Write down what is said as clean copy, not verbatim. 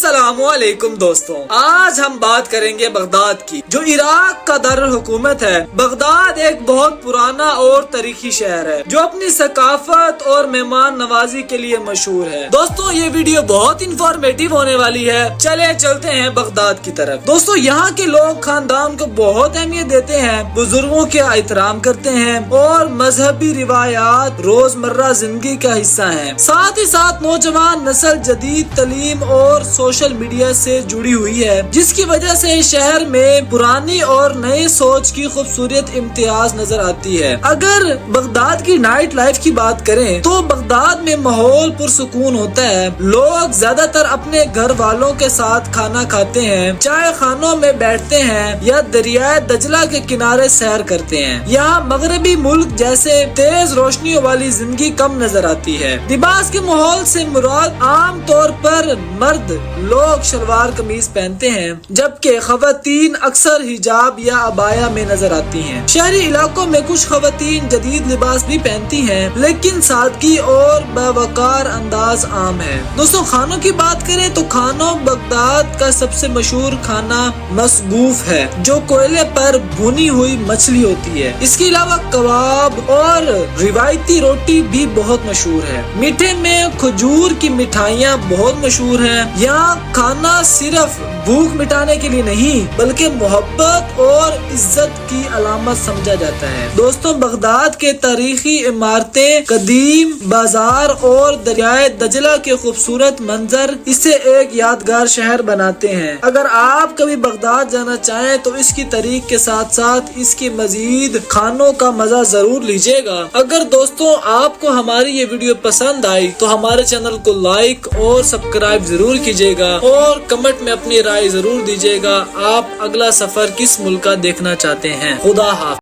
अस्सलाम वालेकुम दोस्तों, आज हम बात करेंगे बगदाद की, जो इराक का दारुल-हुकूमत है। बगदाद एक बहुत पुराना और तारीखी शहर है जो अपनी सकाफत और मेहमान नवाजी के लिए मशहूर है। दोस्तों, ये वीडियो बहुत इंफॉर्मेटिव होने वाली है। चले चलते हैं बगदाद की तरफ। दोस्तों, यहाँ के लोग खानदान को बहुत अहमियत देते हैं, बुजुर्गों के एहतराम करते हैं और मजहबी रिवायात रोजमर्रा जिंदगी का हिस्सा है। साथ ही साथ नौजवान नस्ल जदीद तालीम और सोशल मीडिया से जुड़ी हुई है, जिसकी वजह से शहर में पुरानी और नई सोच की खूबसूरत इम्तियाज नजर आती है। अगर बगदाद की नाइट लाइफ की बात करें तो बगदाद में माहौल पुरसुकून होता है। लोग ज्यादातर अपने घर वालों के साथ खाना खाते हैं, चाय खानों में बैठते हैं या दरियाए दजला के किनारे सैर करते हैं। यहाँ मगरबी मुल्क जैसे तेज रोशनियों वाली जिंदगी कम नजर आती है। लिबास के माहौल से मुराद आम तौर पर मर्द लोग शलवार कमीज पहनते हैं, जबकि खवातीन अक्सर हिजाब या अबाया में नजर आती हैं। शहरी इलाकों में कुछ खवातीन जदीद लिबास भी पहनती हैं, लेकिन सादगी और बावकार अंदाज आम है। दोस्तों, खानों की बात करें तो खानों बगदाद का सबसे मशहूर खाना मसगूफ है, जो कोयले पर भुनी हुई मछली होती है। इसके अलावा कबाब और रिवायती रोटी भी बहुत मशहूर है। मीठे में खजूर की मिठाइयाँ बहुत मशहूर हैं। यहाँ खाना सिर्फ भूख मिटाने के लिए नहीं बल्कि मोहब्बत और इज्जत की अलामत समझा जाता है। दोस्तों, बगदाद के तारीखी इमारतें, कदीम बाजार और दरियाए दजला के खूबसूरत मंजर इसे एक यादगार शहर बनाते हैं। अगर आप कभी बगदाद जाना चाहें तो इसकी तारीख के साथ साथ इसकी मजीद खानों का मजा जरूर लीजिएगा। अगर दोस्तों आपको हमारी ये वीडियो पसंद आई तो हमारे चैनल को लाइक और सब्सक्राइब जरूर कीजिएगा और कमेंट में अपनी राय जरूर दीजिएगा। आप अगला सफर किस मुल्क का देखना चाहते हैं। खुदा हाफिज।